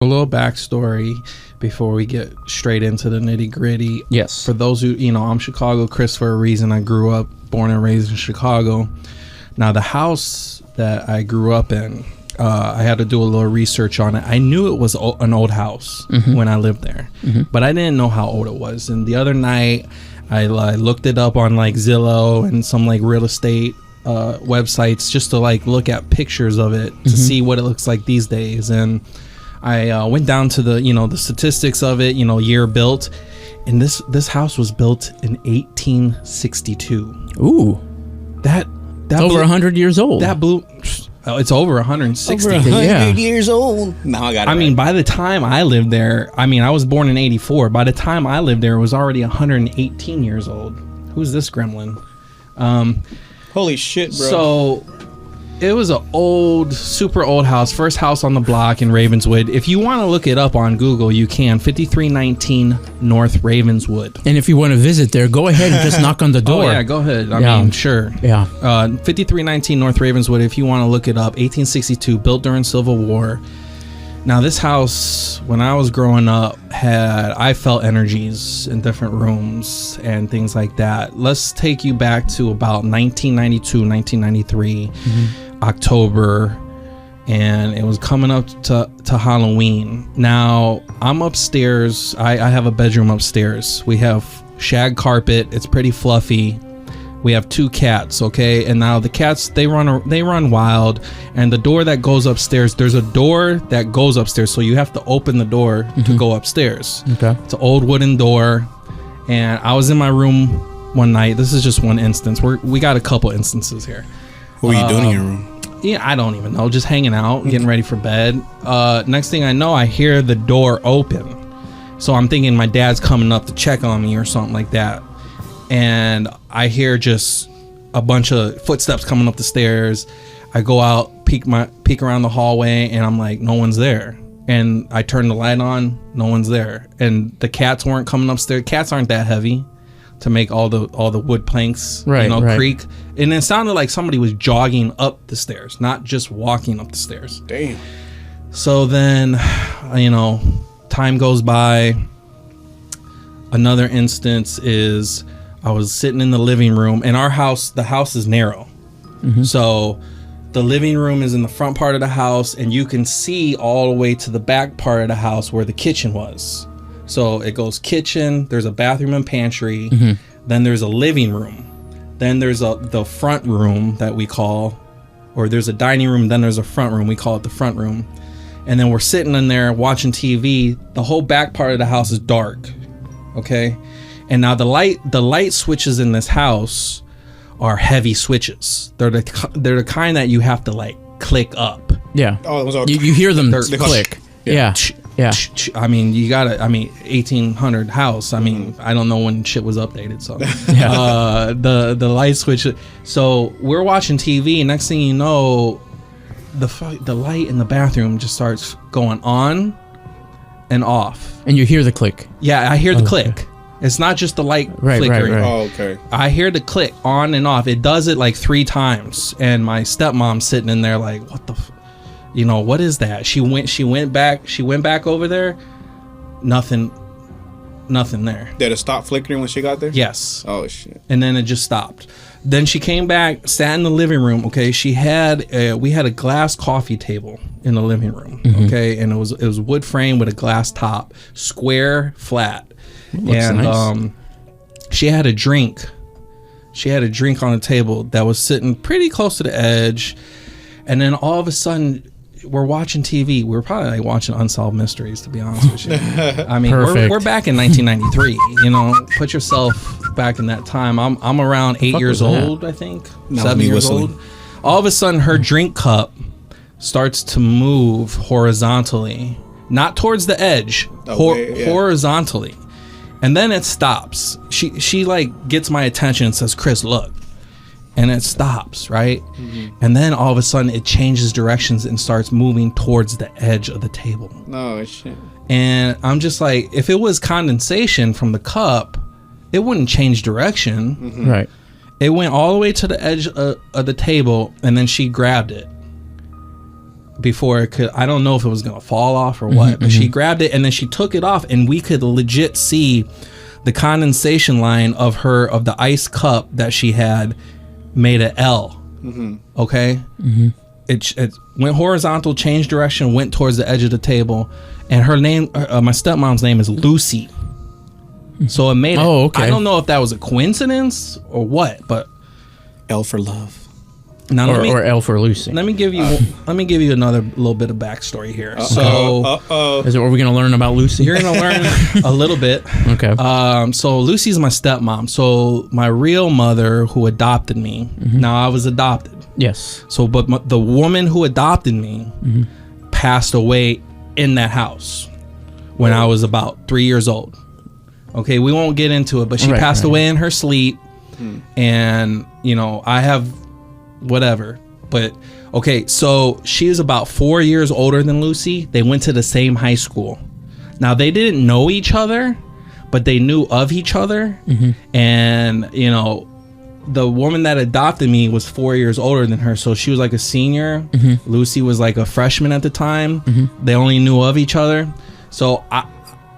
A little backstory before we get straight into the nitty gritty. Yes. For those who, I'm Chicago Chris for a reason. I grew up, born and raised in Chicago. Now, the house that I grew up in, I had to do a little research on it. I knew it was an old house when I lived there, but I didn't know how old it was. And the other night, I looked it up on like Zillow and some like real estate websites just to like look at pictures of it to see what it looks like these days. And I went down to the the statistics of it, year built, and this house was built in 1862. Ooh, that over 100 years old. That blew. It's over 160. Over 100 years old. Now I got it. I mean, by the time I lived there, I was born in 84. By the time I lived there, it was already 118 years old. Who's this gremlin? Holy shit, bro. So it was an old, super old house. First house on the block in Ravenswood. If you want to look it up on Google, you can. 5319 North Ravenswood. And if you want to visit there, go ahead and just knock on the door. Oh, yeah, go ahead. I mean, sure. Yeah. 5319 North Ravenswood, if you want to look it up. 1862, built during Civil War. Now, this house, when I was growing up, I felt energies in different rooms and things like that. Let's take you back to about 1992, 1993. October, and it was coming up to Halloween. Now I'm upstairs. I have a bedroom upstairs. We have shag carpet. It's pretty fluffy. We have 2 cats, okay? And now the cats, they run wild, and the door that goes upstairs, there's a door that goes upstairs, so you have to open the door to go upstairs. Okay. It's an old wooden door, and I was in my room one night. This is just one instance. We got a couple instances here. What were you doing in your room? Yeah, I don't even know. Just hanging out, getting ready for bed. Next thing I know, I hear the door open. So I'm thinking my dad's coming up to check on me or something like that. And I hear just a bunch of footsteps coming up the stairs. I go out, peek around the hallway, and I'm like, no one's there. And I turn the light on, no one's there. And the cats weren't coming upstairs. Cats aren't that heavy to make all the wood planks, right. creak. And it sounded like somebody was jogging up the stairs, not just walking up the stairs. Damn. So then, time goes by. Another instance is I was sitting in the living room, and the house is narrow. So the living room is in the front part of the house, and you can see all the way to the back part of the house where the kitchen was. So it goes kitchen, there's a bathroom and pantry, then there's a living room, then there's the front room that we call, or there's a dining room, then there's a front room, we call it the front room. And then we're sitting in there watching TV. The whole back part of the house is dark, okay? And now the light switches in this house are heavy switches. They're the kind that you have to like click up. Yeah. Oh, it was all You hear them click. Yeah. Yeah. I mean, 1800 house. I mean, I don't know when shit was updated. So the light switch. So we're watching TV, and next thing you know, the light in the bathroom just starts going on and off. And you hear the click. Yeah, I hear the click. It's not just the light flickering. Right. Oh, okay. I hear the click on and off. It does it like 3 times, and my stepmom's sitting in there like, what the what is that? She went back over there. Nothing there. Did it stop flickering when she got there? Yes. Oh shit. And then it just stopped. Then she came back, sat in the living room. Okay, we had a glass coffee table in the living room. Okay, and it was wood frame with a glass top, square, flat. Looks nice. She had a drink. She had a drink on the table that was sitting pretty close to the edge. And then all of a sudden, we're watching TV. We're probably like watching Unsolved Mysteries, to be honest with you. I mean, we're back in 1993. Put yourself back in that time. I'm around 8 years old, I think. 7 years old. All of a sudden, her drink cup starts to move horizontally, not towards the edge, horizontally. And then it stops. She like gets my attention and says, "Chris, look." And it stops, right? And then all of a sudden it changes directions and starts moving towards the edge of the table. No shit. And I'm just like, if it was condensation from the cup, it wouldn't change direction. Right. It went all the way to the edge of the table, and then she grabbed it. before it could. I don't know if it was gonna fall off or what, but she grabbed it and then she took it off, and we could legit see the condensation line of the ice cup that she had made an L. Okay, it went horizontal, changed direction, went towards the edge of the table, and her name, my stepmom's name is Lucy. So it made it. Oh, okay. I don't know if that was a coincidence or what, but L for love. now or L for Lucy. let me give you another little bit of backstory here. So Is it? Are we going to learn about Lucy? you're gonna learn a little bit. Okay. So Lucy's my stepmom. So my real mother who adopted me. Now I was adopted. Yes. So, but the woman who adopted me passed away in that house when I was about 3 years old. Okay, we won't get into it, but she passed away in her sleep, and I have whatever. But okay, so she is about 4 years older than Lucy. They went to the same high school. Now they didn't know each other, but they knew of each other, and the woman that adopted me was 4 years older than her, so she was like a senior. Lucy was like a freshman at the time. They only knew of each other, so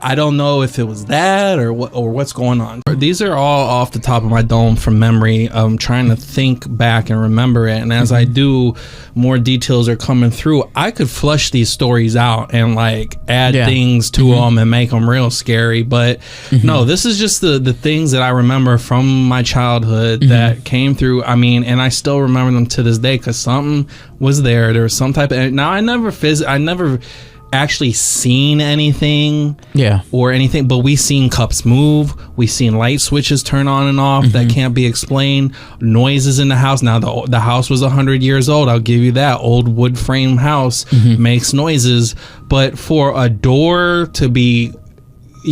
I don't know if it was that or what's going on. These are all off the top of my dome from memory. I'm trying to think back and remember it, and as I do, more details are coming through. I could flush these stories out and like add things to them and make them real scary, but no, this is just the things that I remember from my childhood that came through. I mean, and I still remember them to this day because something was there. There was some type of. Now I never actually seen anything or anything, but we seen cups move, we seen light switches turn on and off that can't be explained, noises in the house. Now the house was 100 years old, I'll give you that. Old wood frame house makes noises, but for a door to be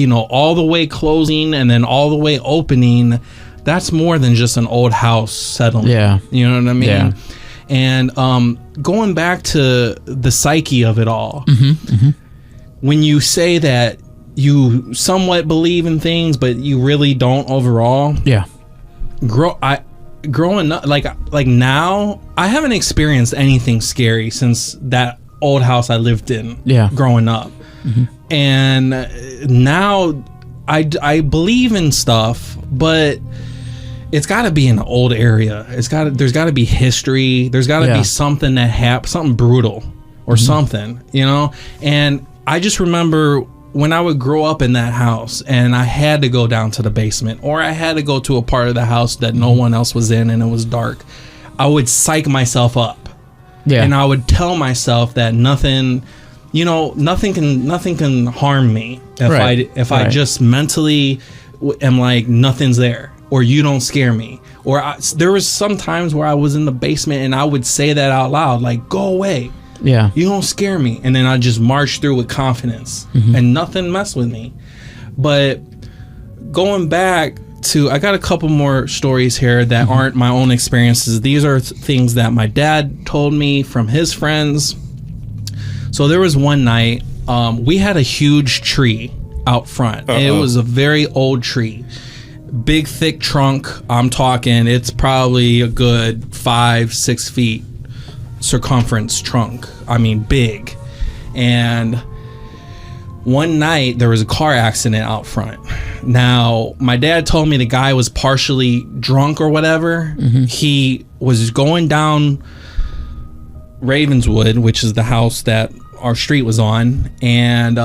all the way closing and then all the way opening, that's more than just an old house settling. You know what I mean? And going back to the psyche of it all, when you say that you somewhat believe in things, but you really don't overall. Growing up, like now, I haven't experienced anything scary since that old house I lived in. Growing up, and now I believe in stuff, but it's got to be in an old area. There's got to be history. There's got to be something that happened, something brutal or something, And I just remember when I would grow up in that house and I had to go down to the basement or I had to go to a part of the house that no one else was in and it was dark, I would psych myself up. And I would tell myself that nothing can harm me if I just mentally am like, nothing's there. Or you don't scare me. Or there was some times where I was in the basement and I would say that out loud, like, go away. You don't scare me. And then I just march through with confidence and nothing messed with me. But going back to, I got a couple more stories here that aren't my own experiences. These are things that my dad told me from his friends. So there was one night, we had a huge tree out front. It was a very old tree. Big thick trunk. I'm talking it's probably a good 5-6 feet circumference trunk. I mean big. And one night there was a car accident out front. Now my dad told me the guy was partially drunk or whatever. He was going down Ravenswood, which is the house that our street was on, and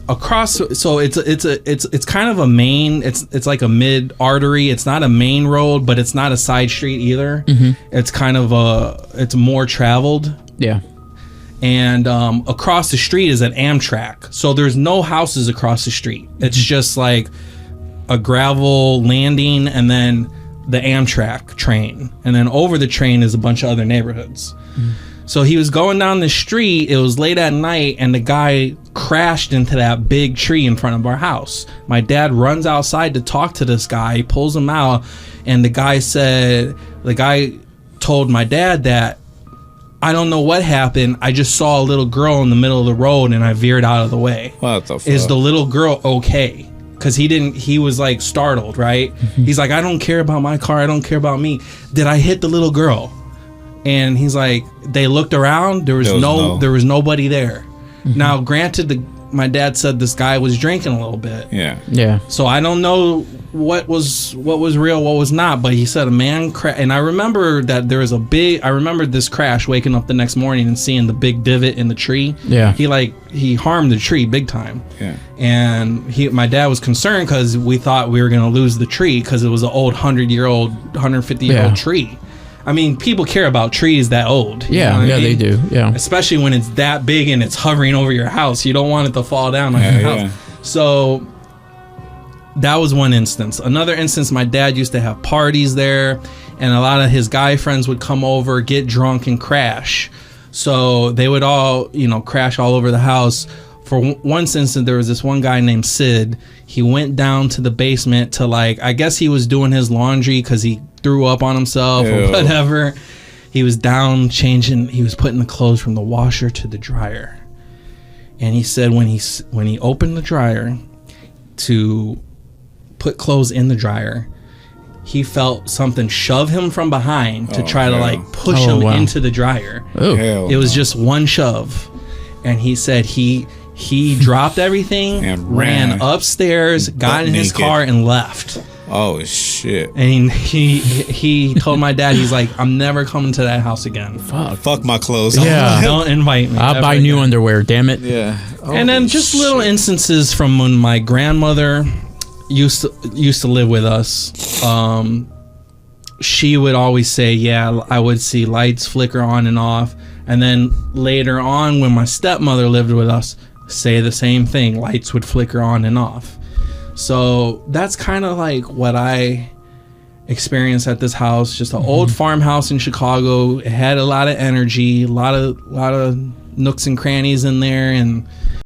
across, so it's kind of a main, it's like a mid artery. It's not a main road, but it's not a side street either. It's kind of it's more traveled. And across the street is an Amtrak, so there's no houses across the street. It's just like a gravel landing and then the Amtrak train, and then over the train is a bunch of other neighborhoods. So he was going down the street, it was late at night, and the guy crashed into that big tree in front of our house. My dad runs outside to talk to this guy, pulls him out, and the guy told my dad that, I don't know what happened, I just saw a little girl in the middle of the road and I veered out of the way. What the fuck? Is the little girl okay? Because he was like startled, right? He's like, I don't care about my car, I don't care about me. Did I hit the little girl? And he's like, they looked around. There was nobody there. Now, granted, my dad said this guy was drinking a little bit. Yeah. So I don't know what was real, what was not. But he said a man and I remember that there was I remember this crash, waking up the next morning and seeing the big divot in the tree. Yeah. He harmed the tree big time. Yeah. And my dad was concerned because we thought we were gonna lose the tree because it was an old 100-year-old, 150-year-old tree. I mean, people care about trees that old. Yeah, yeah, they do. Yeah. Especially when it's that big and it's hovering over your house. You don't want it to fall down on your house. So that was one instance. Another instance, my dad used to have parties there, and a lot of his guy friends would come over, get drunk, and crash. So they would all, crash all over the house. For one instance, there was this one guy named Sid. He went down to the basement to I guess he was doing his laundry because he threw up on himself or whatever. He was down changing. He was putting the clothes from the washer to the dryer. And he said when he opened the dryer to put clothes in the dryer, he felt something shove him from behind to try to push him into the dryer. It was just one shove. And he said he dropped everything and ran upstairs, got in his car, and left. Oh shit! And he told my dad, he's like, I'm never coming to that house again. Fuck my clothes. Yeah. Don't invite me. I'll buy new underwear, damn it. Yeah. And then just little instances from when my grandmother used to live with us. She would always say, yeah, I would see lights flicker on and off. And then later on, when my stepmother lived with us, say the same thing. Lights would flicker on and off. So that's kind of what I experienced at this house. Just an old farmhouse in Chicago. It had a lot of energy, a lot of nooks and crannies in there, and